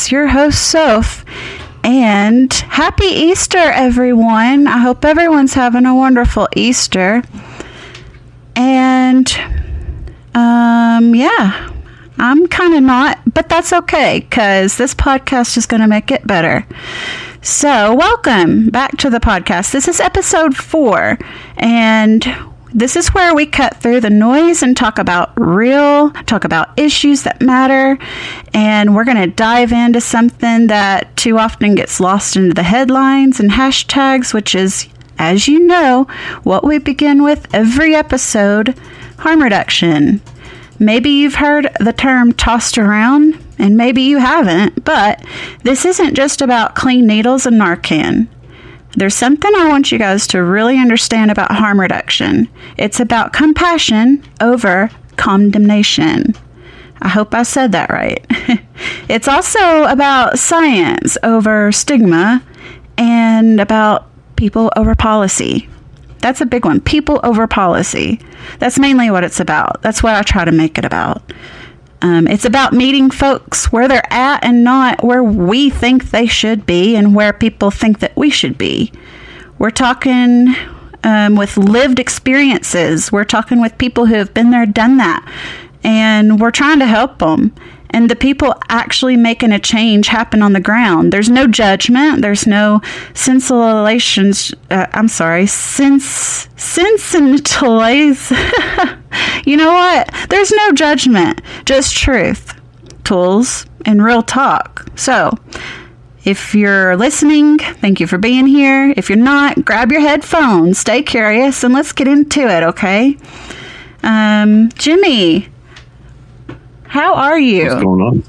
It's your host, Soph. And happy Easter, everyone. I hope everyone's having a wonderful Easter. And, yeah, I'm kind of not, but that's okay, because this podcast is going to make it better. So, welcome back to the podcast. This is episode 4, and this is where we cut through the noise and talk about issues that matter, and we're going to dive into something that too often gets lost into the headlines and hashtags, which is, as you know, what we begin with every episode: harm reduction. Maybe you've heard the term tossed around, and maybe you haven't, but this isn't just about clean needles and Narcan. There's something I want you guys to really understand about harm reduction. It's about compassion over condemnation. I hope I said that right. It's also about science over stigma and about people over policy. That's a big one. People over policy. That's mainly what it's about. That's what I try to make it about. It's about meeting folks where they're at and not where we think they should be and where people think that we should be. We're talking with lived experiences. We're talking with people who have been there, done that. And we're trying to help them. And the people actually making a change happen on the ground. There's no judgment. There's no sensitizations. You know what? There's no judgment. Just truth, tools, and real talk. So, if you're listening, thank you for being here. If you're not, grab your headphones, stay curious, and let's get into it, okay? Jimmy, how are you? What's going on?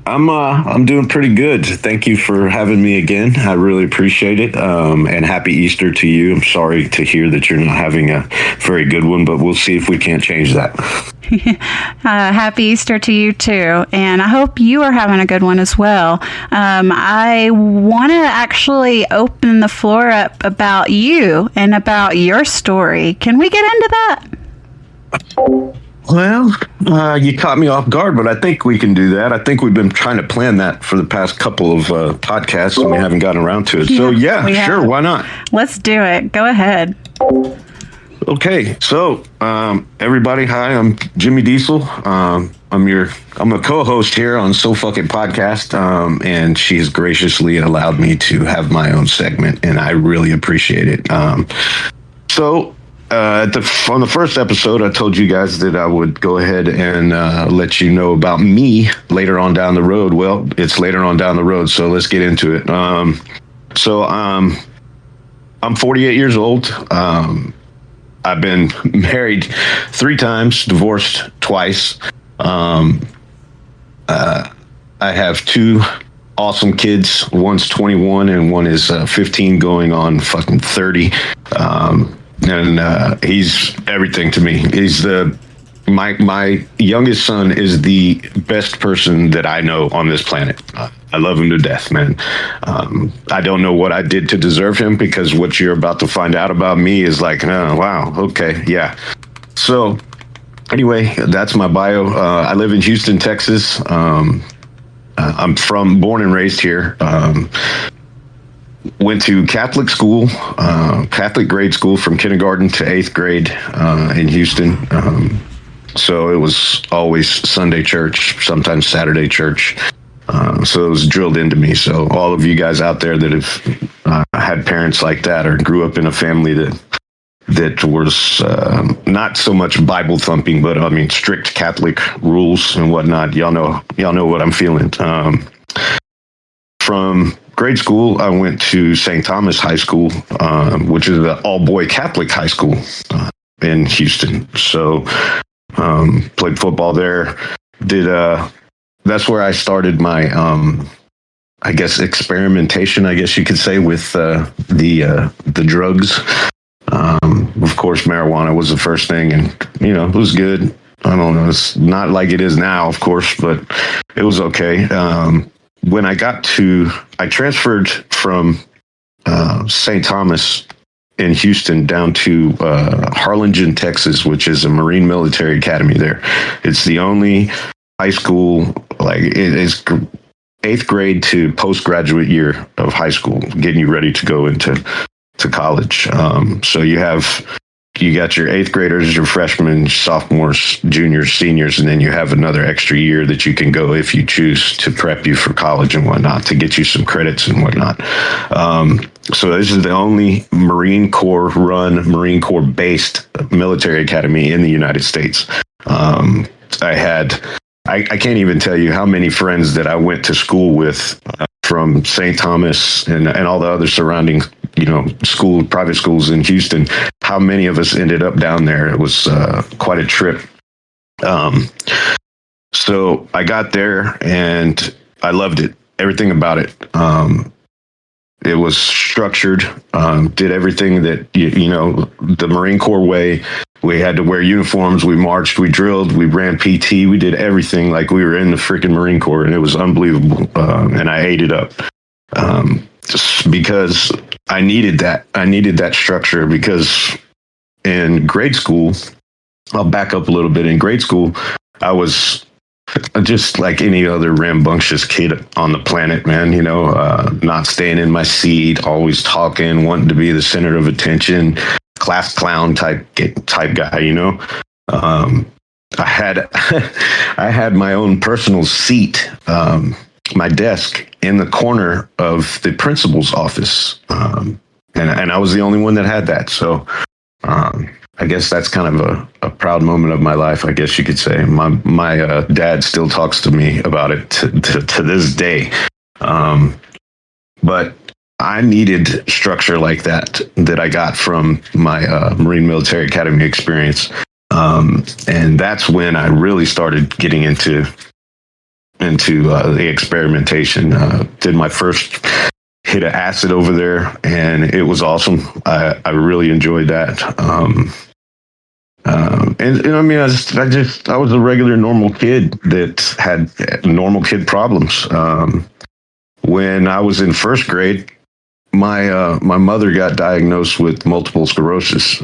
I'm doing pretty good. Thank you for having me again. I really appreciate it. And happy Easter to you. I'm sorry to hear that you're not having a very good one, but we'll see if we can't change that. Happy Easter to you too. And I hope you are having a good one as well. I want to actually open the floor up about you and about your story. Can we get into that? Well, you caught me off guard, but I think we can do that. I think we've been trying to plan that for the past couple of podcasts, and we haven't gotten around to it. So, yeah, sure, why not? Let's do it. Go ahead. Okay, so everybody, hi, I'm Jimi Diesel. I'm a co-host here on So Fucking Podcast, and she's graciously allowed me to have my own segment, and I really appreciate it. On the first episode, I told you guys that I would go ahead and let you know about me later on down the road. Well, it's later on down the road, so let's get into it. I'm 48 years old. I've been married 3 times, divorced twice. I have 2 awesome kids. One's 21 and one is 15 going on fucking 30. And he's everything to me. He's my youngest son is the best person that I know on this planet. I love him to death, man. I don't know what I did to deserve him, because what you're about to find out about me is like, oh, wow, okay, yeah. So anyway, that's my bio. I live in Houston, Texas. I'm born and raised here. Went to Catholic school, Catholic grade school from kindergarten to 8th grade in Houston. So it was always Sunday church, sometimes Saturday church. So it was drilled into me. So all of you guys out there that have had parents like that or grew up in a family that was not so much Bible thumping, but I mean strict Catholic rules and whatnot, y'all know what I'm feeling. From grade school, I went to St. Thomas High School, which is an all-boy Catholic high school in Houston. So played football there. That's where I started my, I guess, experimentation, I guess you could say, with the drugs. Of course, marijuana was the first thing, and, it was good. I don't know. It's not like it is now, of course, but it was okay. When I transferred from St. Thomas in Houston down to Harlingen, Texas, which is a Marine Military Academy there. It's the only high school, like it is eighth grade to postgraduate year of high school, getting you ready to go into college. So you got your eighth graders, your freshmen, sophomores, juniors, seniors, and then you have another extra year that you can go if you choose to prep you for college and whatnot to get you some credits and whatnot. So this is the only Marine Corps run, Marine Corps based military academy in the United States. I can't even tell you how many friends that I went to school with from St. Thomas and all the other surrounding, private schools in Houston, how many of us ended up down there. It was quite a trip. So I got there and I loved it, everything about it. It was structured, did everything that, the Marine Corps way. We had to wear uniforms. We marched, we drilled, we ran PT. We did everything like we were in the freaking Marine Corps, and it was unbelievable. And I ate it up just because I needed that. I needed that structure because in grade school, I'll back up a little bit. In grade school, I was just like any other rambunctious kid on the planet, man, not staying in my seat, always talking, wanting to be the center of attention, class clown type guy, I had my own personal seat, my desk in the corner of the principal's office. And I was the only one that had that. So, I guess that's kind of a proud moment of my life, I guess you could say. My dad still talks to me about it to this day. But I needed structure like that I got from my Marine Military Academy experience. And that's when I really started getting into the experimentation. Did my first hit of acid over there, and it was awesome. I really enjoyed that. I was a regular normal kid that had normal kid problems. When I was in first grade, my mother got diagnosed with multiple sclerosis.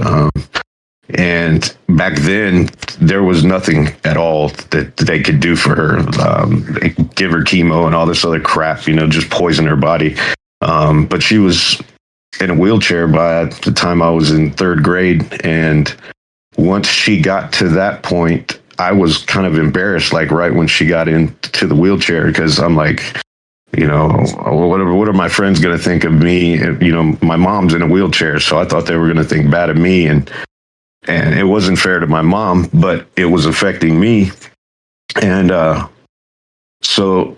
And back then, there was nothing at all that they could do for her. They could give her chemo and all this other crap, just poison her body. But she was in a wheelchair by the time I was in third grade. And once she got to that point, I was kind of embarrassed, like right when she got into the wheelchair, because I'm like, what are my friends going to think of me? My mom's in a wheelchair, so I thought they were going to think bad of me. And it wasn't fair to my mom, but it was affecting me. And so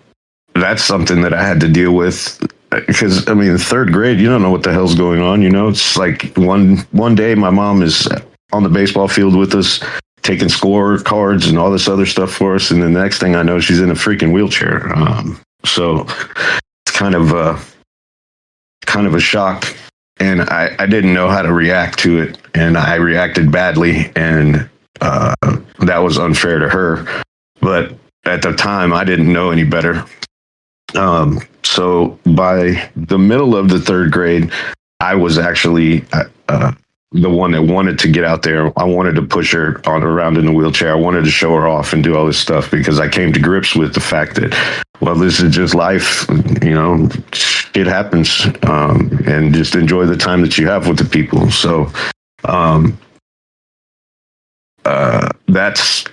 that's something that I had to deal with. Because third grade, you don't know what the hell's going on. It's like one day my mom is on the baseball field with us, taking score cards and all this other stuff for us, and the next thing I know, she's in a freaking wheelchair. So it's kind of a shock, and I didn't know how to react to it, and I reacted badly, and that was unfair to her. But at the time, I didn't know any better. So by the middle of the third grade, I was actually the one that wanted to get out there. I wanted to push her around in the wheelchair. I wanted to show her off and do all this stuff because I came to grips with the fact that, well, this is just life. It happens, and just enjoy the time that you have with the people. So that's,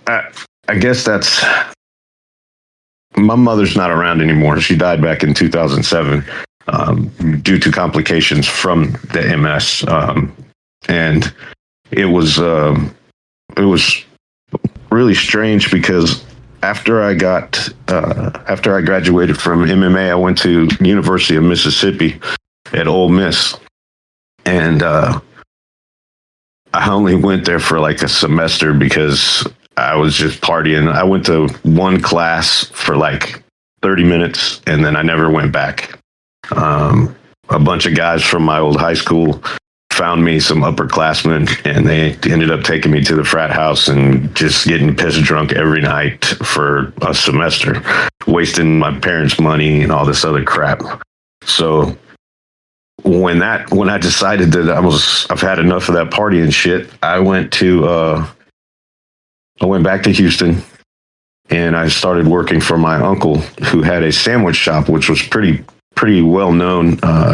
I guess that's, my mother's not around anymore. She died back in 2007 due to complications from the MS. And it was really strange because after I graduated from MMA, I went to University of Mississippi at Ole Miss, and I only went there for like a semester because I was just partying. I went to one class for like 30 minutes, and then I never went back. A bunch of guys from my old high school found me some upperclassmen, and they ended up taking me to the frat house and just getting pissed drunk every night for a semester, wasting my parents' money and all this other crap. So when I decided that I've had enough of that party and shit, I went back to Houston, and I started working for my uncle, who had a sandwich shop, which was pretty well known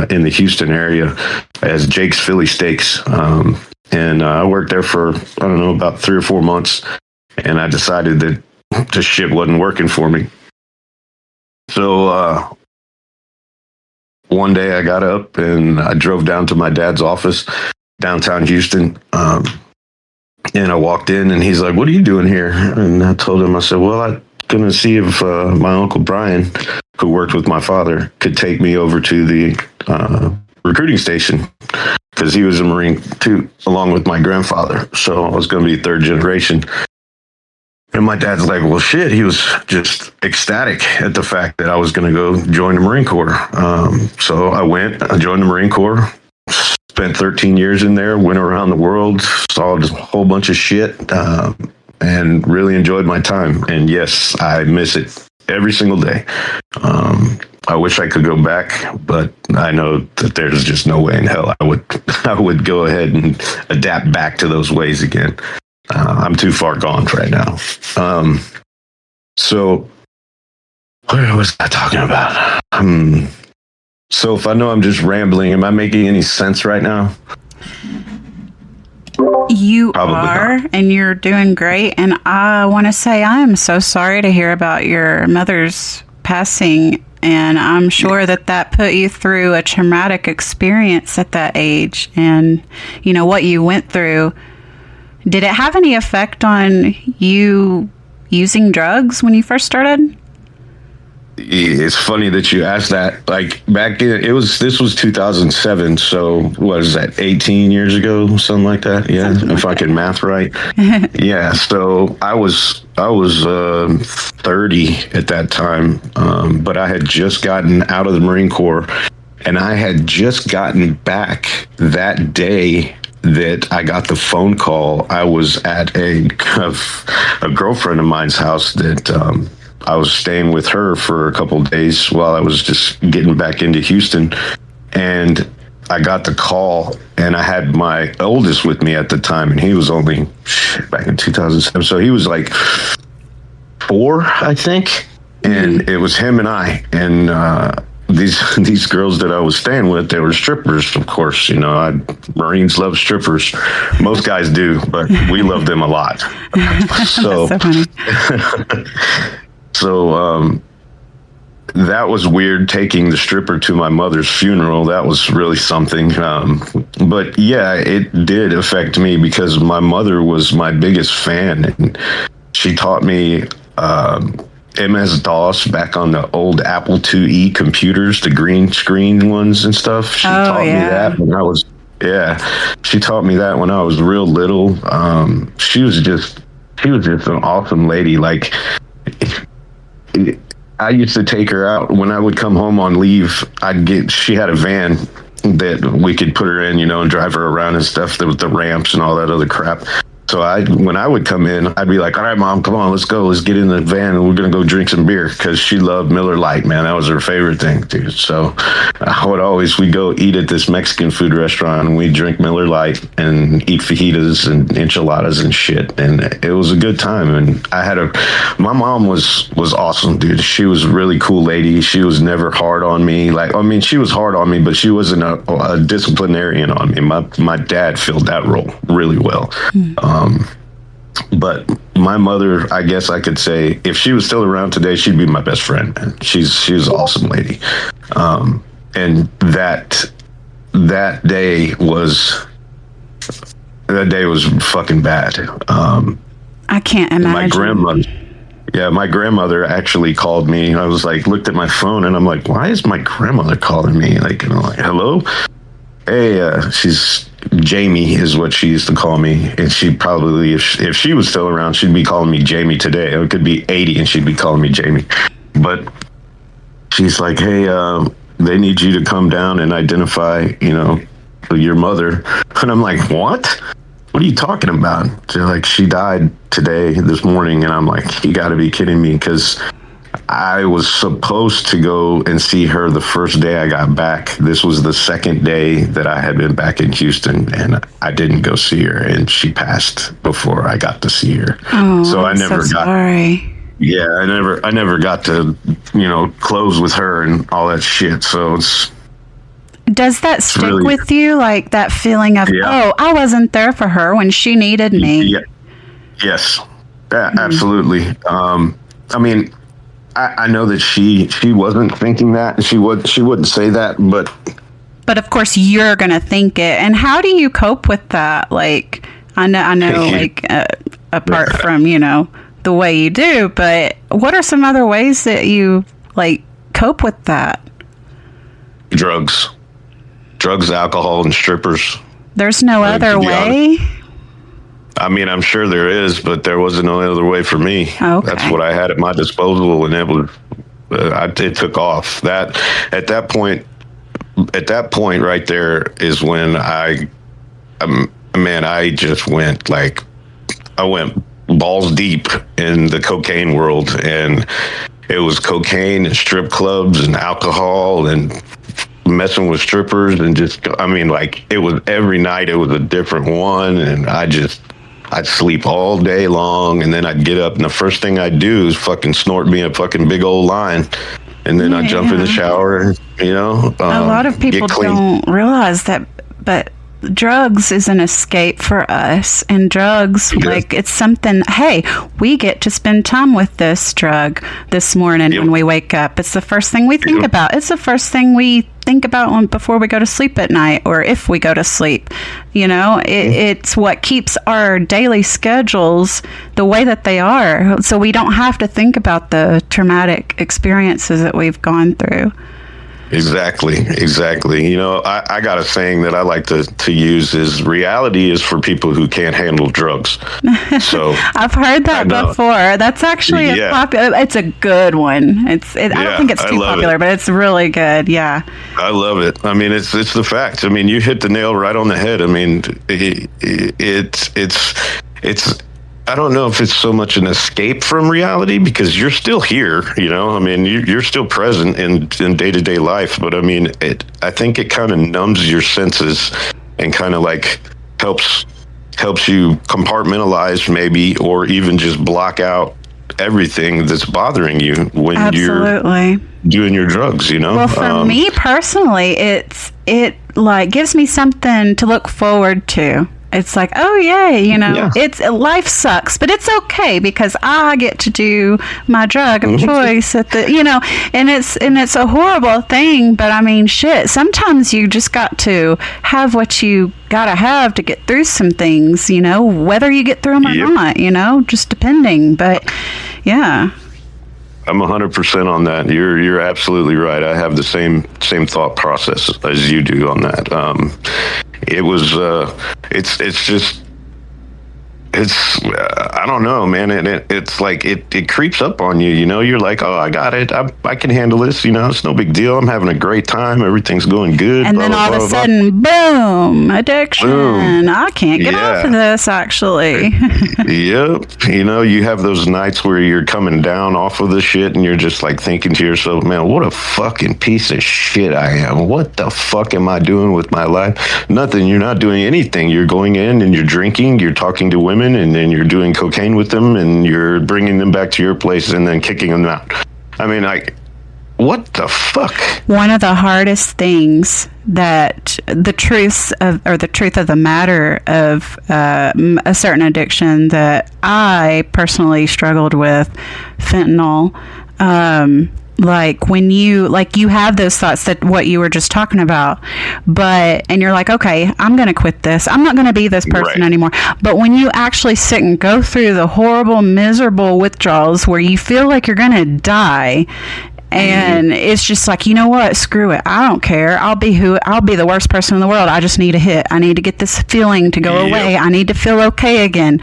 in the Houston area as Jake's Philly Steaks. And I worked there for, I don't know, about 3 or 4 months, and I decided that this shit wasn't working for me. So one day I got up and I drove down to my dad's office downtown Houston. And I walked in and he's like, "What are you doing here?" And I told him, I said, "Well, I'm going to see if my Uncle Brian, who worked with my father, could take me over to the recruiting station," because he was a Marine too, along with my grandfather. So I was going to be third generation. And my dad's like, "Well, shit." He was just ecstatic at the fact that I was going to go join the Marine Corps. So I joined the Marine Corps, spent 13 years in there, went around the world, saw a whole bunch of shit, and really enjoyed my time. And yes, I miss it every single day. I wish I could go back, but I know that there's just no way in hell I would go ahead and adapt back to those ways again. I'm too far gone right now. So what was I talking about? So if I know I'm just rambling, am I making any sense right now? You are, and you're doing great. And I want to say I am so sorry to hear about your mother's passing. And I'm sure that put you through a traumatic experience at that age. And, you know, what you went through. Did it have any effect on you using drugs when you first started? It's funny that you asked that. Like back in, this was 2007. So what is that? 18 years ago, something like that. Yeah, if I can math right. Yeah. So I was 30 at that time, but I had just gotten out of the Marine Corps, and I had just gotten back that day that I got the phone call. I was at a girlfriend of mine's house that I was staying with her for a couple of days while I was just getting back into Houston. And I got the call, and I had my oldest with me at the time, and he was only back in 2007. So he was like 4, I think. And it was him and I. And these girls that I was staying with, they were strippers, of course. You know, Marines love strippers. Most guys do, but we love them a lot. So, so funny. So that was weird, taking the stripper to my mother's funeral. That was really something. But yeah, it did affect me because my mother was my biggest fan, and she taught me MS-DOS back on the old Apple IIe computers, the green screen ones and stuff. She taught me that when I was, she taught me that when I was real little. She was just an awesome lady. Like, I used to take her out when I would come home on leave. She had a van that we could put her in, you know, and drive her around and stuff. There was the ramps and all that other crap. So when I would come in, I'd be like, "All right, Mom, come on, let's go. Let's get in the van and we're going to go drink some beer," because she loved Miller Lite, man. That was her favorite thing, dude. So we'd go eat at this Mexican food restaurant, and we'd drink Miller Lite and eat fajitas and enchiladas and shit. And it was a good time. And my mom was awesome, dude. She was a really cool lady. She was never hard on me. She was hard on me, but she wasn't a disciplinarian on me. My dad filled that role really well. But my mother, I guess I could say, if she was still around today, she'd be my best friend, man. She's an awesome lady. And that day was fucking bad. I can't imagine. My grandmother actually called me. I was like, looked at my phone, and I'm like, why is my grandmother calling me? Like, you know, like, hello? Hey, she's Jamie is what she used to call me. And she probably, if she was still around, she'd be calling me Jamie today. It could be 80 and she'd be calling me Jamie. But she's like, "Hey, they need you to come down and identify, you know, your mother." And I'm like, "What? What are you talking about?" They're like, "She died this morning." And I'm like, "You got to be kidding me," because I was supposed to go and see her the first day I got back. This was the second day that I had been back in Houston, and I didn't go see her, and she passed before I got to see her. Oh, so I never got. Sorry. Yeah, I never got to, close with her and all that shit. So it's Does that stick really, with you, like that feeling of, yeah, oh, I wasn't there for her when she needed me? yeah, yes, absolutely. I mean, I know that she wasn't thinking that, and she wouldn't say that, But of course, you're gonna think it. And how do you cope with that? Like, I know, like apart from the way you do, but what are some other ways that you like cope with that? drugs, alcohol, and strippers. There's no other way. I mean, I'm sure there is, but there wasn't no other way for me. Okay. That's what I had at my disposal, and it took off. At that point right there is when I just went I went balls deep in the cocaine world, and it was cocaine and strip clubs and alcohol and messing with strippers, and it was every night it was a different one, and I'd sleep all day long, and then I'd get up, and the first thing I'd do is fucking snort me a fucking big old line, and then I'd jump in the shower, and, a lot of people don't realize that, but drugs is an escape for us, and drugs, like, it's something, hey, we get to spend time with this drug this morning when we wake up. It's the first thing we think about. It's the first thing we think about before we go to sleep at night, or if we go to sleep. It's what keeps our daily schedules the way that they are, so we don't have to think about the traumatic experiences that we've gone through. Exactly. I got a saying that I like to use is reality is for people who can't handle drugs. So I've heard that before. That's actually a popular. It's a good one. I don't think it's too popular, but it's really good. Yeah. I love it. I mean, it's the facts. I mean, you hit the nail right on the head. I mean, it's. I don't know if it's so much an escape from reality, because you're still here, I mean, you're still present in day-to-day life, but I mean, I think it kind of numbs your senses and kind of like helps you compartmentalize maybe, or even just block out everything that's bothering you when you're doing your drugs, Well, for me personally, it like gives me something to look forward to. It's like, oh yay, it's life sucks, but it's okay because I get to do my drug of choice at the, and it's a horrible thing, but I mean, shit, sometimes you just got to have what you gotta have to get through some things, whether you get through them or not, just depending, but yeah. I'm 100% on that. You're absolutely right. I have the same thought process as you do on that. It was I don't know, man. It's like it creeps up on you. You're like, oh, I got it. I can handle this. It's no big deal. I'm having a great time. Everything's going good. And then all of a sudden, boom, addiction. Boom. I can't get off of this, actually. Yep. You have those nights where you're coming down off of the shit, and you're just like thinking to yourself, man, what a fucking piece of shit I am. What the fuck am I doing with my life? Nothing. You're not doing anything. You're going in and you're drinking. You're talking to women, and then you're doing cocaine with them, and you're bringing them back to your place and then kicking them out. I mean, what the fuck? One of the hardest things that the truth of the matter of a certain addiction that I personally struggled with, fentanyl. When you have those thoughts, that what you were just talking about, and you're like, okay, I'm going to quit this. I'm not going to be this person anymore. But when you actually sit and go through the horrible, miserable withdrawals where you feel like you're going to die, and it's just like, you know what? Screw it. I don't care. I'll be the worst person in the world. I just need a hit. I need to get this feeling to go away. I need to feel okay again.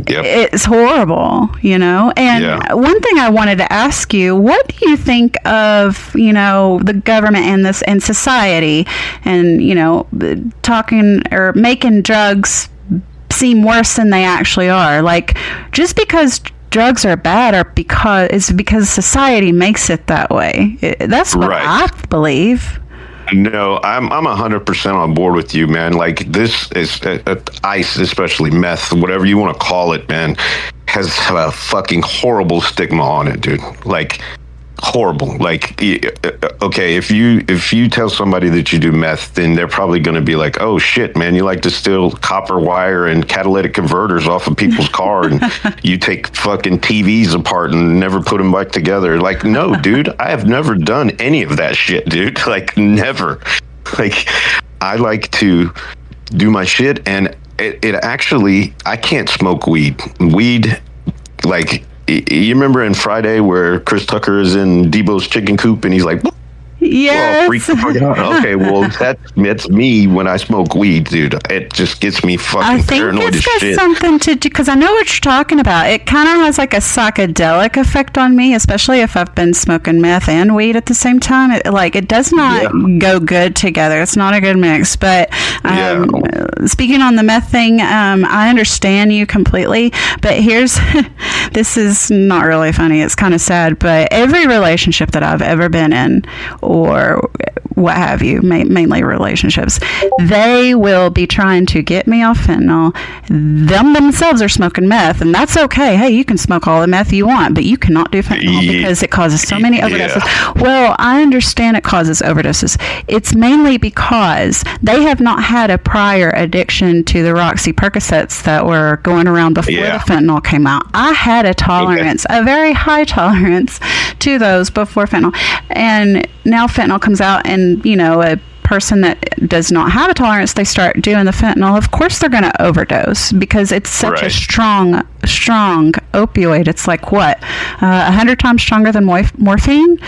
Yep. It's horrible, And one thing I wanted to ask you, what do you think of, the government and society and, talking or making drugs seem worse than they actually are? Like, just because drugs are bad or because society makes it that way. That's what I believe. No, I'm 100% on board with you, man. Like, this is ice, especially meth, whatever you want to call it, man. has a fucking horrible stigma on it, dude. Like, horrible. Like, okay, if you tell somebody that you do meth, then they're probably going to be like, oh shit, man, you like to steal copper wire and catalytic converters off of people's car, and you take fucking TVs apart and never put them back together. Like, no, dude, I have never done any of that shit, dude. Like, never. Like, I like to do my shit, and it actually, I can't smoke weed. Like, you remember in Friday where Chris Tucker is in Debo's chicken coop and he's like, yes. Okay, well, that's me when I smoke weed, dude. It just gets me fucking paranoid as shit. I think it's got something to do, because I know what you're talking about. It kind of has like a psychedelic effect on me, especially if I've been smoking meth and weed at the same time. It does not go good together. It's not a good mix. But speaking on the meth thing, I understand you completely. But this is not really funny. It's kind of sad. But every relationship that I've ever been in, or what have you, mainly relationships, they will be trying to get me off fentanyl. Them themselves are smoking meth, and that's okay. Hey, you can smoke all the meth you want, but you cannot do fentanyl because it causes so many overdoses. Well, I understand it causes overdoses. It's mainly because they have not had a prior addiction to the Roxy Percocets that were going around before the fentanyl came out. I had a tolerance, a very high tolerance to those before fentanyl. And now fentanyl comes out, and a person that does not have a tolerance, they start doing the fentanyl. Of course they're going to overdose because it's such a strong opioid. It's like 100 times stronger than morphine.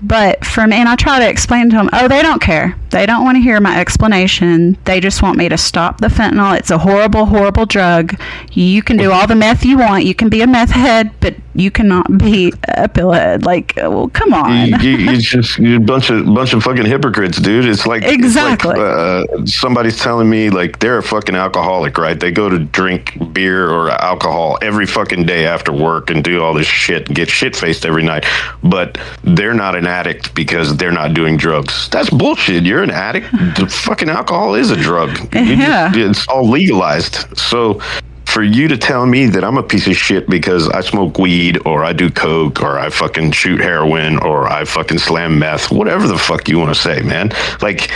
But for me, and I try to explain to them, they don't care. They don't want to hear my explanation. They just want me to stop the fentanyl. It's a horrible, horrible drug. You can do all the meth you want. You can be a meth head, but you cannot be a pillhead. Like, well, come on. You're a bunch of fucking hypocrites, dude. It's like, exactly. It's like, somebody's telling me like they're a fucking alcoholic, right? They go to drink beer or alcohol every fucking day after work and do all this shit and get shit faced every night, but they're not an addict because they're not doing drugs. That's bullshit. You're an addict. The fucking alcohol is a drug. It's all legalized. So for you to tell me that I'm a piece of shit because I smoke weed or I do coke or I fucking shoot heroin or I fucking slam meth, whatever the fuck you want to say, man. Like,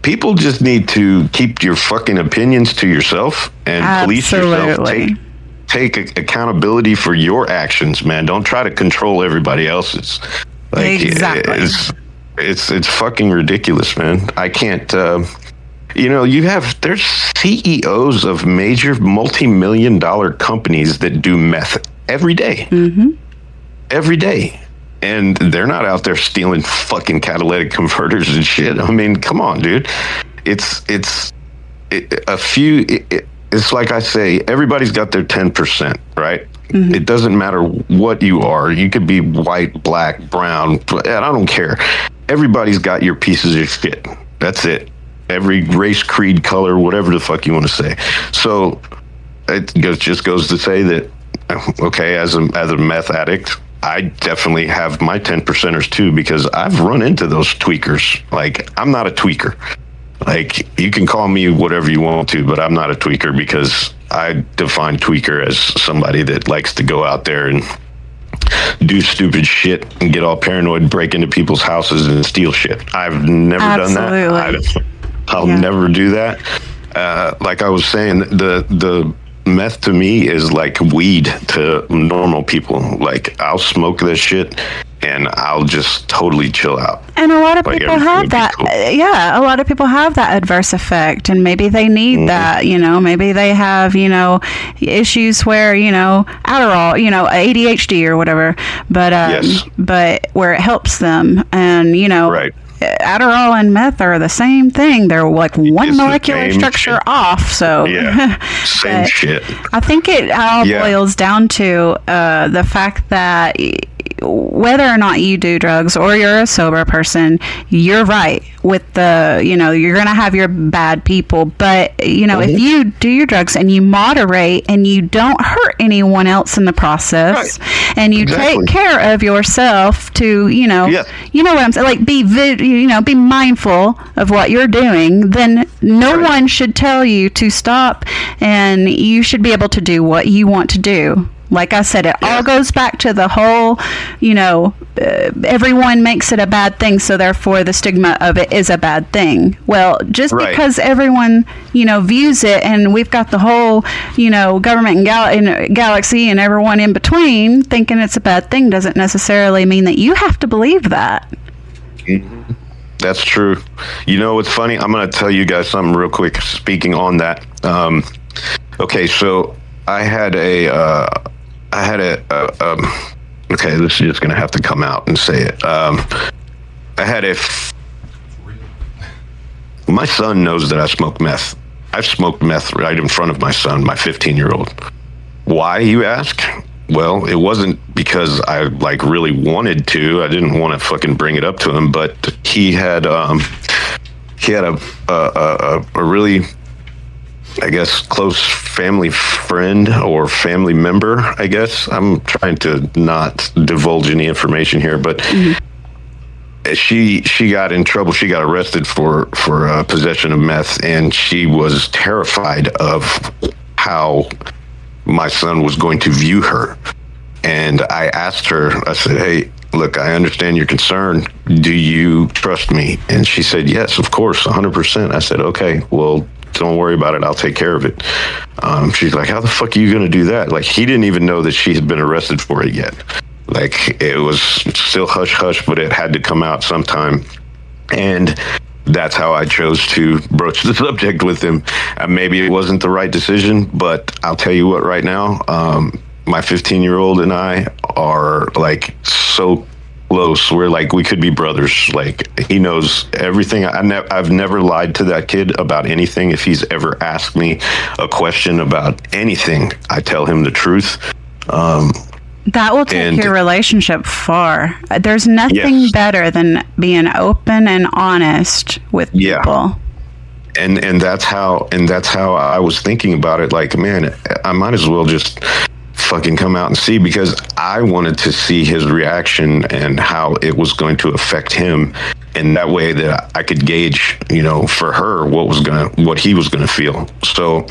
people just need to keep your fucking opinions to yourself and police yourself. Take accountability for your actions, man. Don't try to control everybody else's. Like, exactly. It's fucking ridiculous, man. I can't. There's CEOs of major multi-million-dollar companies that do meth every day. Mm-hmm. Every day. And they're not out there stealing fucking catalytic converters and shit. I mean, come on, dude. It's like I say, everybody's got their 10%, right? Mm-hmm. It doesn't matter what you are. You could be white, black, brown. I don't care. Everybody's got your pieces of shit. That's it. Every race, creed, color, whatever the fuck you want to say. So it just goes to say that, okay, as a meth addict, I definitely have my 10%ers too, because I've run into those tweakers. Like, I'm not a tweaker. Like, you can call me whatever you want to, but I'm not a tweaker, because I define tweaker as somebody that likes to go out there and do stupid shit and get all paranoid, break into people's houses and steal shit. I've never done that. I'll never do that. Like I was saying, the meth to me is like weed to normal people. Like, I'll smoke this shit and I'll just totally chill out. And a lot of people have that. Cool. Yeah, a lot of people have that adverse effect, and maybe they need that, maybe they have, issues where, Adderall, ADHD or whatever, but but where it helps them, and, right. Adderall and meth are the same thing. They're like one molecular structure off. So same shit. I think it all boils down to the fact that whether or not you do drugs or you're a sober person, you're right with the, you're going to have your bad people. But, if you do your drugs and you moderate and you don't hurt anyone else in the process, right, and you take care of yourself to, you know what I'm saying, like be mindful of what you're doing, then no one should tell you to stop, and you should be able to do what you want to do. Like I said, it all goes back to the whole, everyone makes it a bad thing, so therefore the stigma of it is a bad thing. Well, just because everyone, views it, and we've got the whole, government and galaxy and everyone in between thinking it's a bad thing, doesn't necessarily mean that you have to believe that. Mm-hmm. That's true. What's funny? I'm going to tell you guys something real quick, speaking on that. Okay, so I had okay, this is just going to have to come out and say it. My son knows that I smoke meth. I've smoked meth right in front of my son, my 15-year-old. Why, you ask? Well, it wasn't because I really wanted to. I didn't want to fucking bring it up to him, but he had a really, I guess, close family friend or family member, I guess. I'm trying to not divulge any information here, but she got in trouble. She got arrested for possession of meth, and she was terrified of how my son was going to view her. And I asked her, I said, hey, look, I understand your concern. Do you trust me? And she said, yes, of course, 100%. I said, okay, well, don't worry about it. I'll take care of it. She's like, how the fuck are you going to do that? Like, he didn't even know that she had been arrested for it yet. Like, it was still hush hush, but it had to come out sometime. And that's how I chose to broach the subject with him. Maybe it wasn't the right decision, but I'll tell you what, right now, my 15-year-old and I are so close. We're we could be brothers. He knows everything. I've never lied to that kid about anything. If he's ever asked me a question about anything, I tell him the truth. That will take your relationship far. There's nothing better than being open and honest with people. And that's how I was thinking about it. Man, I might as well just fucking come out and see, because I wanted to see his reaction and how it was going to affect him, and that way that I could gauge, for her what he was gonna feel. So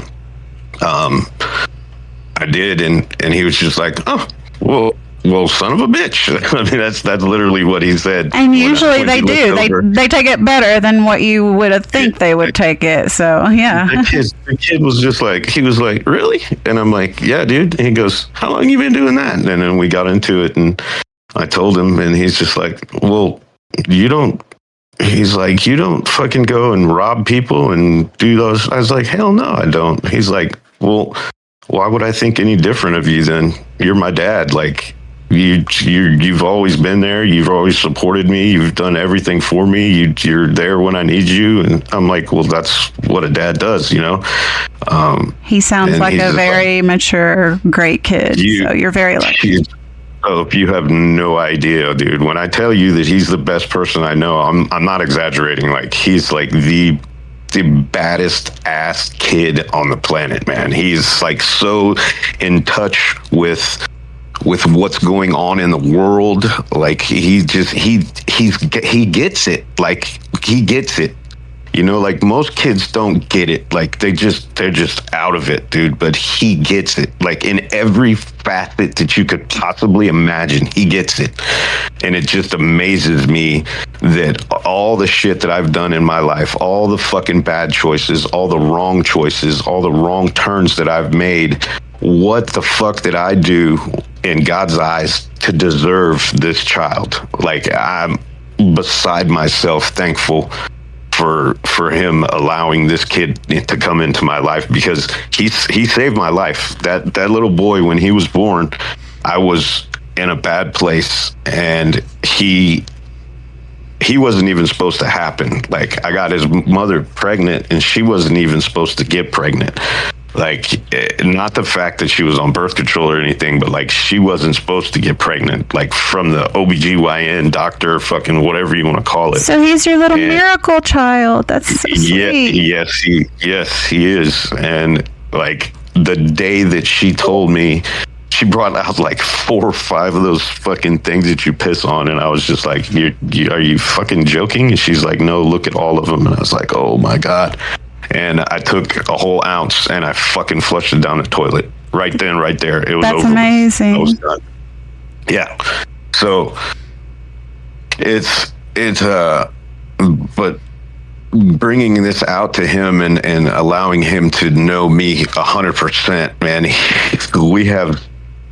I did, and he was just like, oh, well, son of a bitch. I mean, that's literally what he said. And usually they do. They take it better than what you would have think they would take it. So, yeah. The kid was just he was like, really? And I'm like, yeah, dude. And he goes, how long you been doing that? And then we got into it, and I told him, and he's just like, well, you don't fucking go and rob people and do those. I was like, hell no, I don't. He's like, well, why would I think any different of you then? You're my dad. You've always been there. You've always supported me. You've done everything for me. You're there when I need you. And I'm like, well, that's what a dad does, He sounds like a very mature, great kid. So you're very lucky. Oh, you have no idea, dude. When I tell you that he's the best person I know, I'm not exaggerating. He's the baddest ass kid on the planet, man. He's so in touch with what's going on in the world. He gets it. He gets it. Most kids don't get it. They're just out of it, dude. But he gets it. In every facet that you could possibly imagine, he gets it. And it just amazes me that all the shit that I've done in my life, all the fucking bad choices, all the wrong choices, all the wrong turns that I've made, what the fuck did I do in God's eyes to deserve this child? I'm beside myself thankful for him allowing this kid to come into my life, because he saved my life. That little boy, when he was born, I was in a bad place, and he wasn't even supposed to happen. I got his mother pregnant, and she wasn't even supposed to get pregnant. Like, not the fact that she was on birth control or anything, but like she wasn't supposed to get pregnant, like from the OBGYN doctor, fucking whatever you want to call it. So he's your little miracle child. That's so sweet. Yes, he is. And like the day that she told me, she brought out like 4 or 5 of those fucking things that you piss on, and I was just like, are you fucking joking? And she's like, no, look at all of them. And I was like, oh my God. And I took a whole ounce and I fucking flushed it down the toilet right then, right there. It was That's over. amazing. I was done. Yeah. So but bringing this out to him and allowing him to know me 100%, man, we have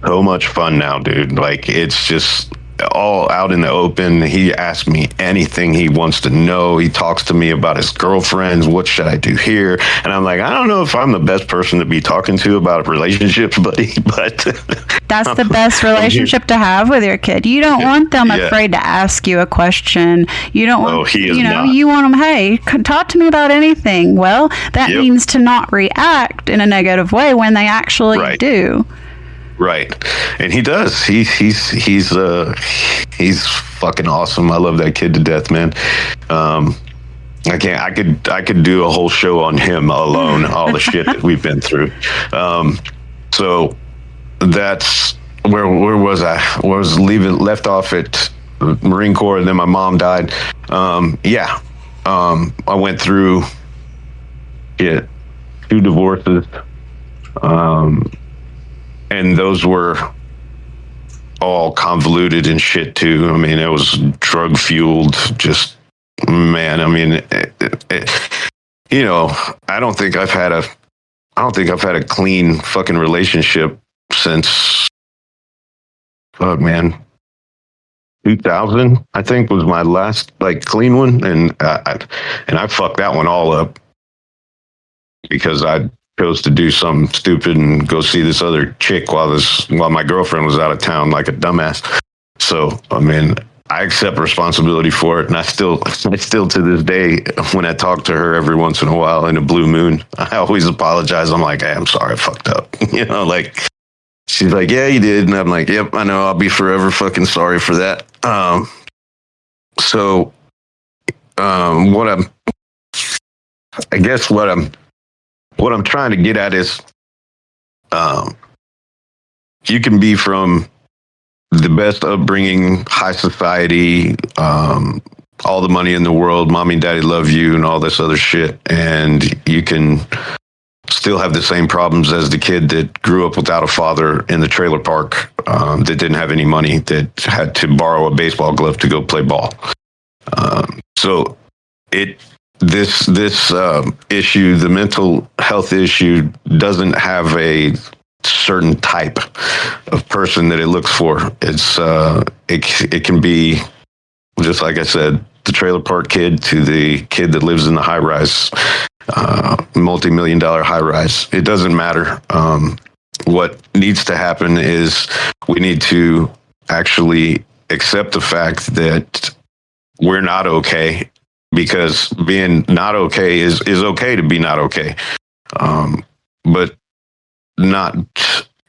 so much fun now, dude. Like, it's just all out in the open. He asks me anything he wants to know. He talks to me about his girlfriends. What should I do here? And I'm like, I don't know if I'm the best person to be talking to about relationships, buddy, but that's the best relationship to have with your kid. You don't want them afraid to ask you a question. You don't want, you want them, hey, talk to me about anything. Well, that means to not react in a negative way when they actually do. Right, and he does. He's fucking awesome. I love that kid to death, man. I could do a whole show on him alone. All the shit that we've been through. So that's where was I? Left off at Marine Corps, and then my mom died. I went through 2 divorces. And those were all convoluted and shit too. I mean, it was drug fueled. Just, man. I mean, I don't think I've had a clean fucking relationship since, 2000. I think was my last like clean one, and I fucked that one all up because I chose to do something stupid and go see this other chick while my girlfriend was out of town like a dumbass. So, I mean, I accept responsibility for it, and I still to this day, when I talk to her every once in a while in a blue moon, I always apologize. I'm like, hey, I'm sorry, I fucked up. Like, she's like, yeah, you did, and I'm like, yep, I know, I'll be forever fucking sorry for that. What I'm trying to get at is, you can be from the best upbringing, high society, all the money in the world, mommy and daddy love you, and all this other shit, and you can still have the same problems as the kid that grew up without a father in the trailer park, that didn't have any money, that had to borrow a baseball glove to go play ball. This issue, the mental health issue, doesn't have a certain type of person that it looks for. It's it can be, just like I said, the trailer park kid to the kid that lives in the high rise, multi-million-dollar high rise. It doesn't matter. What needs to happen is we need to actually accept the fact that we're not okay. Because being not okay is okay to be not okay. But not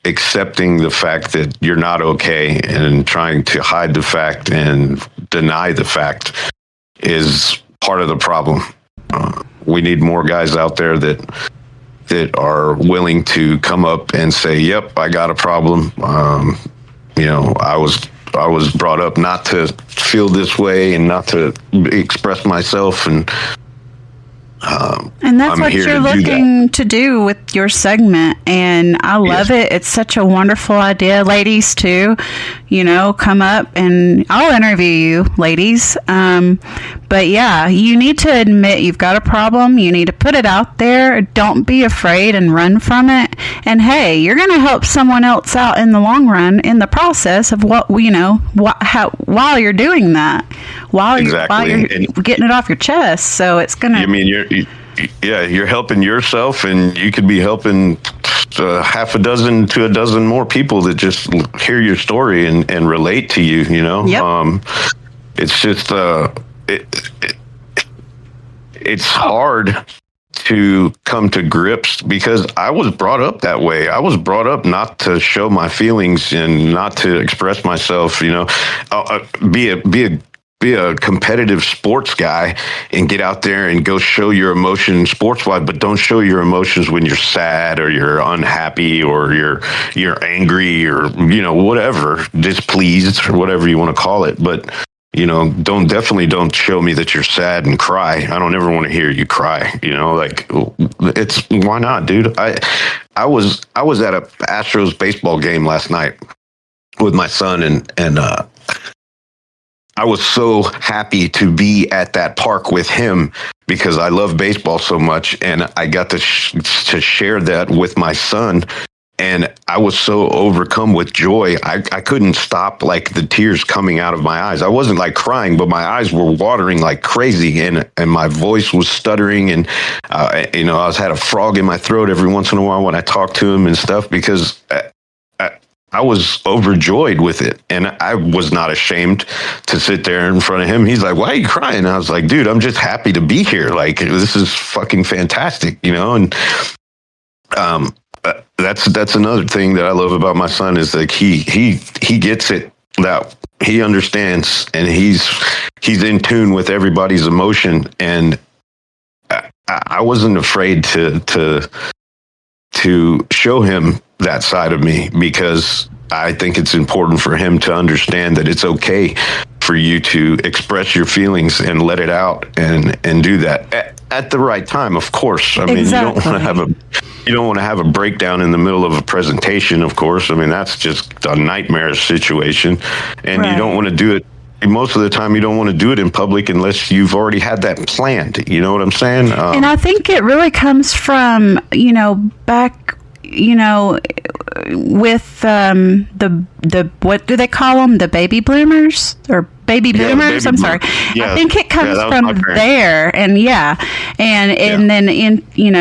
accepting the fact that you're not okay and trying to hide the fact and deny the fact is part of the problem. We need more guys out there that are willing to come up and say, yep, I got a problem. I was brought up not to feel this way and not to express myself, and that's what you're looking to do with your segment, and I love it. It's such a wonderful idea, ladies, too. Come up and I'll interview you, ladies. But yeah, you need to admit you've got a problem. You need to put it out there. Don't be afraid and run from it. And hey, you're going to help someone else out in the long run in the process of while you're doing that, while you're getting it off your chest. So it's going to. I mean, you're helping yourself, and you could be helping half a dozen to a dozen more people that just hear your story and relate to you. Yep. It's just it's hard to come to grips because I was brought up that way. I was brought up not to show my feelings and not to express myself. Be a competitive sports guy and get out there and go show your emotions sports wise, but don't show your emotions when you're sad or you're unhappy or you're angry or whatever, displeased or whatever you want to call it. But don't show me that you're sad and cry. I don't ever want to hear you cry. It's why not, dude? I was at a Astros baseball game last night with my son and I was so happy to be at that park with him because I love baseball so much, and I got to share that with my son. And I was so overcome with joy. I couldn't stop like the tears coming out of my eyes. I wasn't like crying, but my eyes were watering like crazy, and my voice was stuttering, and I had a frog in my throat every once in a while when I talked to him and stuff because I was overjoyed with it, and I was not ashamed to sit there in front of him. He's like, "Why are you crying?" And I was like, "Dude, I'm just happy to be here. Like, this is fucking fantastic, And that's another thing that I love about my son is like he gets it, that he understands, and he's in tune with everybody's emotion, and I wasn't afraid to show him that side of me because I think it's important for him to understand that it's okay for you to express your feelings and let it out and do that at the right time. Of course, I mean, exactly. you don't want to have a breakdown in the middle of a presentation. Of course, I mean that's just a nightmare situation, and right. You don't want to do it. Most of the time, you don't want to do it in public unless you've already had that planned. You know what I'm saying? And I think it really comes from, back, with the what do they call them? The baby bloomers or baby boomers? I'm sorry. Yeah. I think it comes from there, and then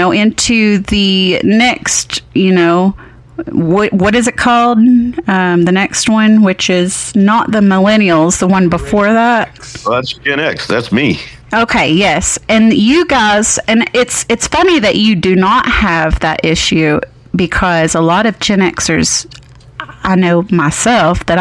into the next, what is it called? The next one, which is not the millennials, the one before that. Well, that's Gen X. That's me. Okay, yes. And you guys, and it's funny that you do not have that issue because a lot of Gen Xers, I know myself, they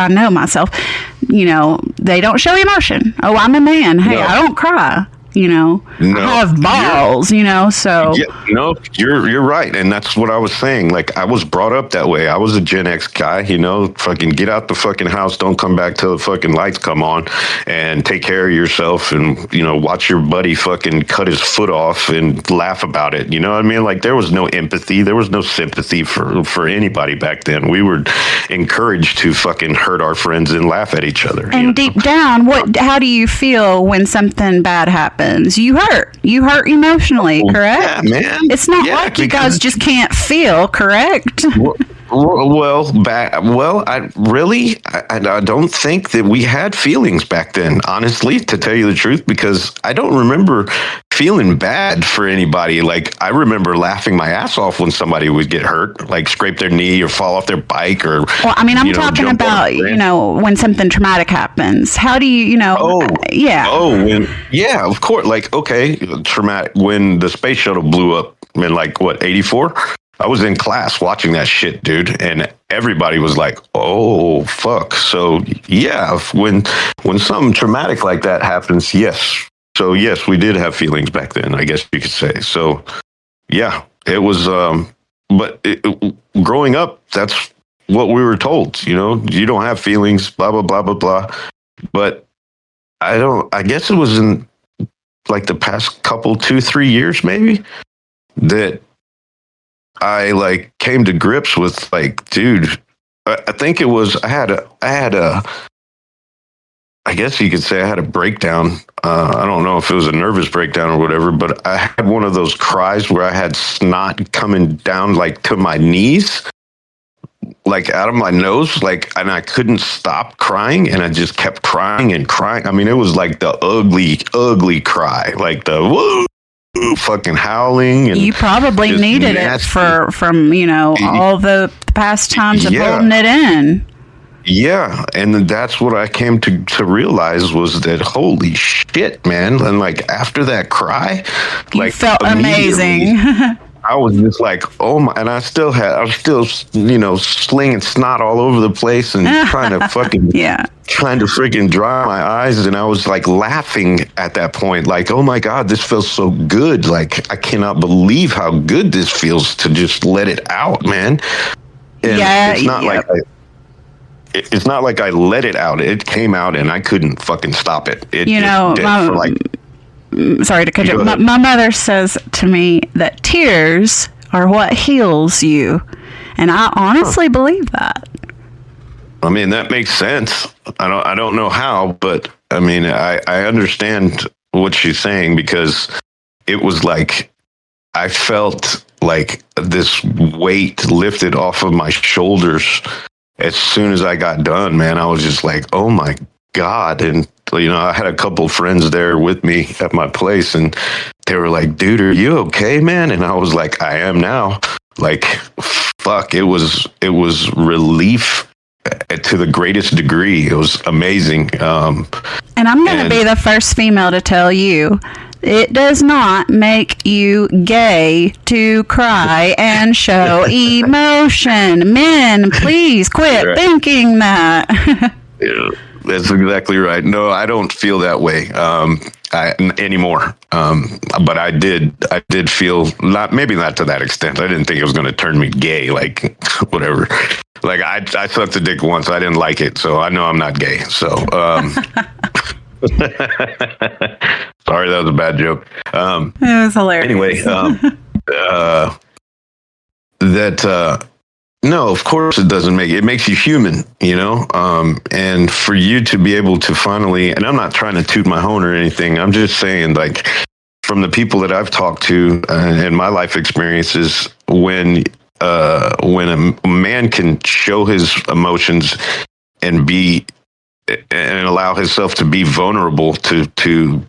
don't show emotion. Oh, I'm a man. Hey, No. I don't cry. No, I have balls, so. Yeah, no, you're right. And that's what I was saying. Like, I was brought up that way. I was a Gen X guy, fucking get out the fucking house. Don't come back till the fucking lights come on and take care of yourself and, watch your buddy fucking cut his foot off and laugh about it. You know what I mean? Like, there was no empathy. There was no sympathy for anybody back then. We were encouraged to fucking hurt our friends and laugh at each other. And deep down, how do you feel when something bad happens? You hurt emotionally, correct? Yeah, man. It's not like you guys just can't feel, correct? I don't think that we had feelings back then, honestly, to tell you the truth, because I don't remember feeling bad for anybody. Like, I remember laughing my ass off when somebody would get hurt, like scrape their knee or fall off their bike or. Well, I mean, I'm talking about, when something traumatic happens. How do you, yeah. Yeah, of course. Like, okay, traumatic. When the space shuttle blew up in 84? I was in class watching that shit, dude, and everybody was like, "Oh, fuck!" So yeah, when something traumatic like that happens, yes. So yes, we did have feelings back then, I guess you could say. So yeah, it was. Growing up, that's what we were told. You don't have feelings, blah blah blah blah blah. But I guess it was in the past couple 2-3 years, maybe, that I came to grips with dude, I think it was I had a I guess you could say I had a breakdown. I don't know if it was a nervous breakdown or whatever, but I had one of those cries where I had snot coming down to my knees, out of my nose, and I couldn't stop crying, and I just kept crying and crying. I mean, it was the ugly cry, the woo. Fucking howling, and you probably needed it from all the past times of holding it in. Yeah, and that's what I came to realize was that holy shit, man! And like after that cry, You like felt immediately, amazing. I was just like, oh my! And I was still, slinging snot all over the place and Yeah. trying to freaking dry my eyes, and I was like laughing at that point, like, oh my god, this feels so good! Like I cannot believe how good this feels to just let it out, man. And Yeah. it's not Yeah. like it's not like I let it out. It came out and I couldn't fucking stop it. It You just know, did for like. sorry to cut you. Go ahead. My mother says to me that tears are what heals you. And I honestly believe that. I mean, that makes sense. I don't know how, but I mean, I understand what she's saying because it was like I felt like this weight lifted off of my shoulders as soon as I got done, man. I was just like, oh my God. And, I had a couple friends there with me at my place and they were like, dude, are you okay, man? And I was like, I am now. Like, fuck, it was relief to the greatest degree. It was amazing. And I'm going to be the first female to tell you it does not make you gay to cry and show emotion. Men, please quit Right. thinking that. Yeah, that's exactly right. No, I don't feel that way anymore. But I did feel maybe not to that extent. I didn't think it was going to turn me gay, like whatever. Like I sucked a dick once. I didn't like it, so I know I'm not gay. So, sorry, that was a bad joke. It was hilarious. Anyway, no, of course it doesn't it makes you human, and for you to be able to finally, and I'm not trying to toot my horn or anything, I'm just saying, like, from the people that I've talked to in my life experiences, when a man can show his emotions and allow himself to be vulnerable to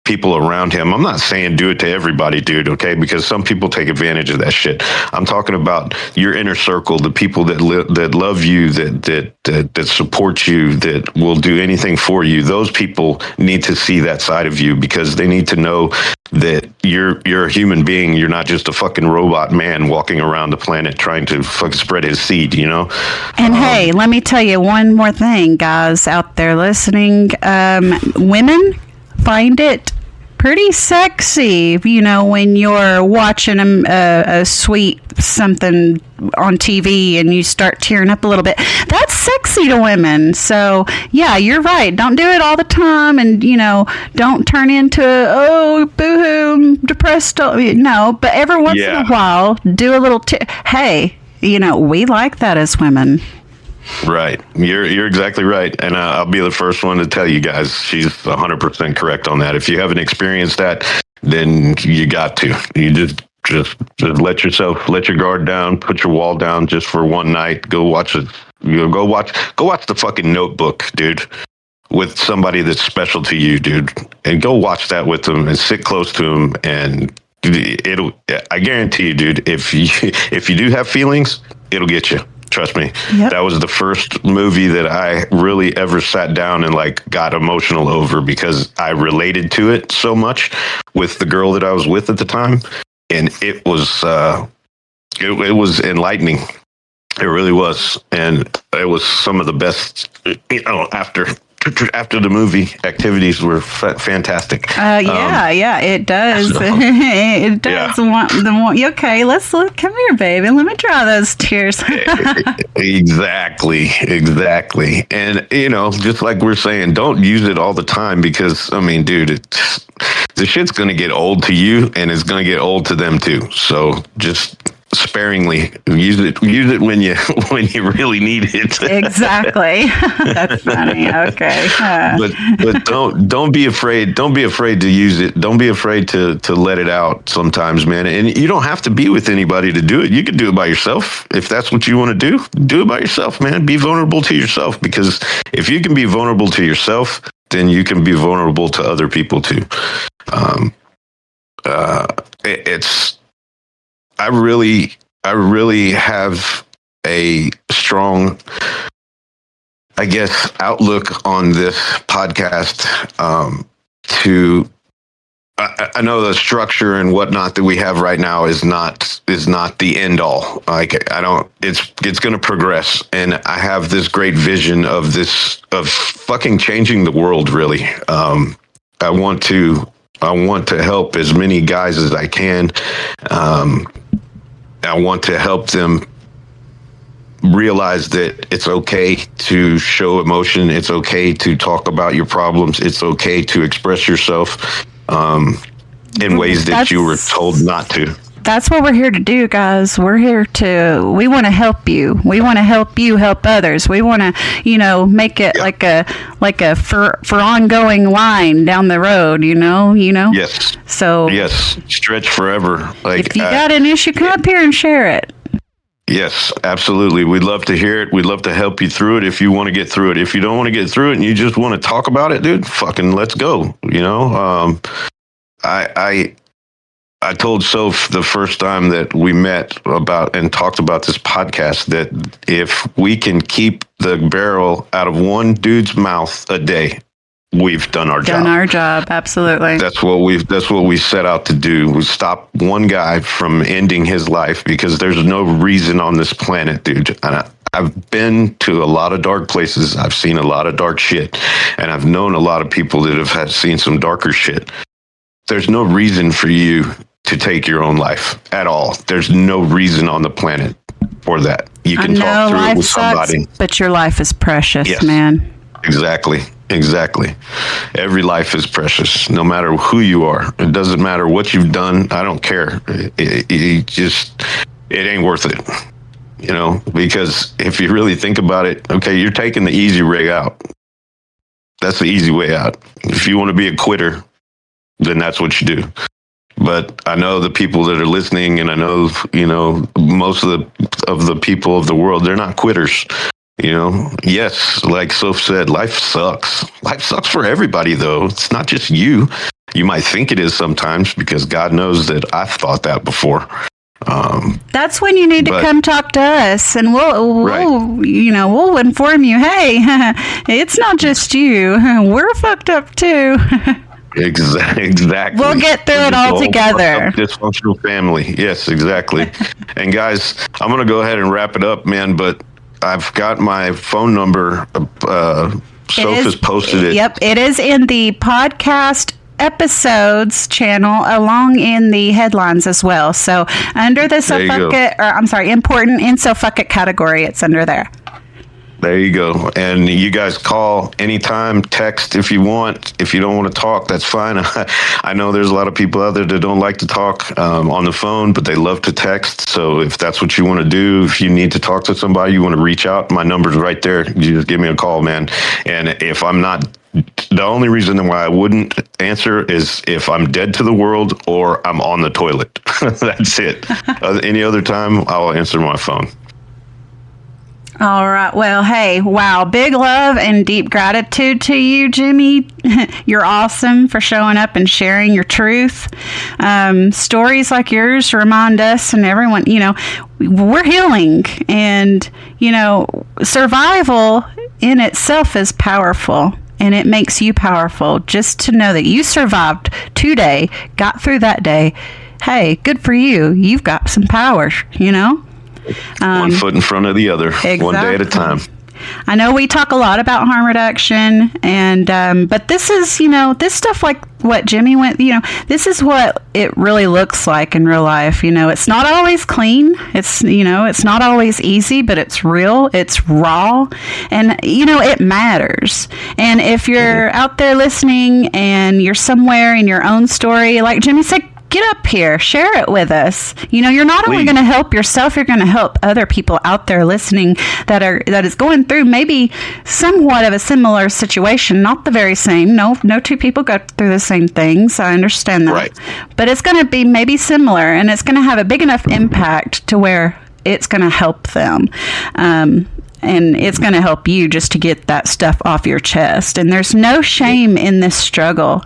people around him. I'm not saying do it to everybody, dude, okay? Because some people take advantage of that shit. I'm talking about your inner circle, the people that love you, that support you, that will do anything for you. Those people need to see that side of you because they need to know that you're a human being. You're not just a fucking robot man walking around the planet trying to fucking spread his seed, And hey, let me tell you one more thing, guys out there listening. Women find it pretty sexy, when you're watching a sweet something on TV and you start tearing up a little bit. That's sexy to women. So, yeah, you're right. Don't do it all the time and, don't turn into, oh, boo-hoo, I'm depressed. No, but every once in a while, do a little, hey, we like that as women. Right. You're exactly right. And I'll be the first one to tell you guys, she's 100% correct on that. If you haven't experienced that, then you got to. You just let your guard down, put your wall down just for one night. Go watch it. Go watch the fucking Notebook, dude, with somebody that's special to you, dude. And go watch that with them and sit close to them. And I guarantee you, dude, if you do have feelings, it'll get you. Trust me. Yep. That was the first movie that I really ever sat down and like got emotional over because I related to it so much with the girl that I was with at the time, and it was it was enlightening. It really was, and it was some of the best. After the movie, activities were fantastic. Yeah, it does. So, it does. Yeah. Okay, come here, baby. Let me dry those tears. Exactly. And, just like we're saying, don't use it all the time because, I mean, dude, the shit's going to get old to you and it's going to get old to them too. So just sparingly use it when you really need it. Exactly. That's funny. Okay. But don't be afraid to use it. Don't be afraid to let it out sometimes, man. And you don't have to be with anybody to do it. You can do it by yourself if that's what you want to do it by yourself, man. Be vulnerable to yourself, because if you can be vulnerable to yourself, then you can be vulnerable to other people too. I really have a strong I guess, outlook on this podcast. I know the structure and whatnot that we have right now is not the end all. Like, I don't. It's going to progress, and I have this great vision of fucking changing the world. Really, I want to help as many guys as I can. I want to help them realize that it's okay to show emotion. It's okay to talk about your problems. It's okay to express yourself in ways that you were told not to. That's what we're here to do, guys. We want to help you. We want to help you help others. We want to, make it like a for ongoing line down the road, Yes. So yes, stretch forever. Like, if you got an issue, come up here and share it. Yes, absolutely. We'd love to hear it. We'd love to help you through it if you want to get through it. If you don't want to get through it and you just want to talk about it, dude, fucking let's go. I told Soph the first time that we met about and talked about this podcast that if we can keep the barrel out of one dude's mouth a day, we've done our job. Done our job, absolutely. That's what we set out to do. We stop one guy from ending his life, because there's no reason on this planet, dude. And I've been to a lot of dark places. I've seen a lot of dark shit, and I've known a lot of people that have seen some darker shit. There's no reason for you to take your own life at all. There's no reason on the planet for that. You can talk through it with somebody. Sucks, but your life is precious, yes, man. Exactly. Every life is precious, no matter who you are. It doesn't matter what you've done. I don't care. It ain't worth it, because if you really think about it, okay, you're taking the easy way out. That's the easy way out. If you want to be a quitter, then that's what you do. But I know the people that are listening, and I know, most of the people of the world, they're not quitters. Yes, like Soph said, life sucks. Life sucks for everybody, though. It's not just you. You might think it is sometimes, because God knows that I've thought that before. That's when you need to come talk to us, and we'll inform you. Hey, it's not just you. We're fucked up too. Exactly. We'll get through it all together. Dysfunctional family. Yes, exactly. And guys, I'm going to go ahead and wrap it up, man. But I've got my phone number. Soph has posted it. Yep, it is in the podcast episodes channel, along in the headlines as well. So under the important info fuck it category, it's under there. There you go. And you guys call anytime, text if you want. If you don't want to talk, that's fine. I know there's a lot of people out there that don't like to talk on the phone, but they love to text. So if that's what you want to do, if you need to talk to somebody, you want to reach out, my number's right there. You just give me a call, man. And if I'm not, the only reason why I wouldn't answer is if I'm dead to the world or I'm on the toilet. That's it. Any other time, I'll answer my phone. All right. Well, hey, wow. Big love and deep gratitude to you, Jimmy. You're awesome for showing up and sharing your truth. Stories like yours remind us and everyone, we're healing. And, survival in itself is powerful. And it makes you powerful just to know that you survived today, got through that day. Hey, good for you. You've got some power, One foot in front of the other, exactly. One day at a time. I know we talk a lot about harm reduction, and but this is, this stuff like what Jimmy went, this is what it really looks like in real life. It's not always clean. It's, it's not always easy, but it's real. It's raw, and it matters. And if you're out there listening and you're somewhere in your own story, like Jimmy said, get up here, share it with us. You're not only going to help yourself, you're going to help other people out there listening that is going through maybe somewhat of a similar situation, not the very same. No two people go through the same things. I understand that. Right. But it's going to be maybe similar, and it's going to have a big enough impact to where it's going to help them. And it's going to help you just to get that stuff off your chest. And there's no shame in this struggle,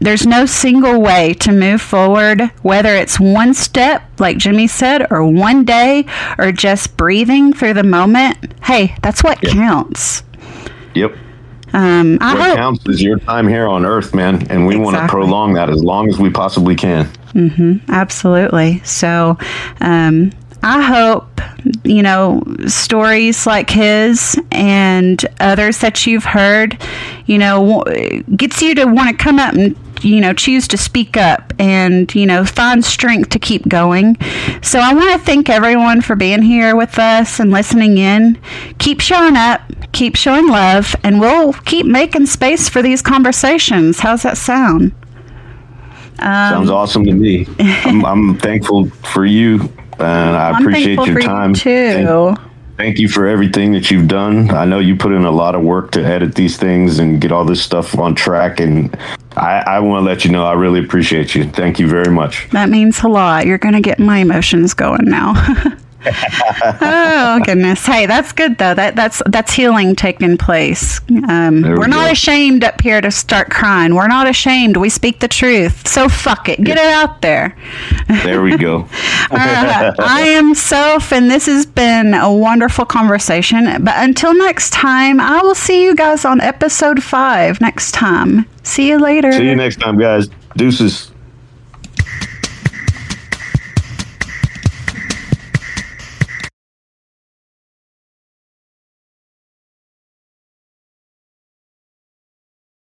there's no single way to move forward, whether it's one step, like Jimmy said, or one day, or just breathing through the moment. Hey, that's what counts. Yep. What counts is your time here on Earth, man, and we want to prolong that as long as we possibly can. Mm-hmm, absolutely. So, I hope, stories like his and others that you've heard, gets you to want to come up and, choose to speak up and, find strength to keep going. So I want to thank everyone for being here with us and listening in. Keep showing up, keep showing love, and we'll keep making space for these conversations. How's that sound? Sounds awesome to me. I'm thankful for you. And I appreciate your time. Too. Thank you for everything that you've done. I know you put in a lot of work to edit these things and get all this stuff on track. And I want to let you know I really appreciate you. Thank you very much. That means a lot. You're going to get my emotions going now. Oh goodness! Hey, that's good though. That's healing taking place. We're not ashamed up here to start crying. We're not ashamed. We speak the truth. So fuck it. Get it out there. There we go. I am Soph, and this has been a wonderful conversation. But until next time, I will see you guys on episode 5 next time. See you later. See you next time, guys. Deuces.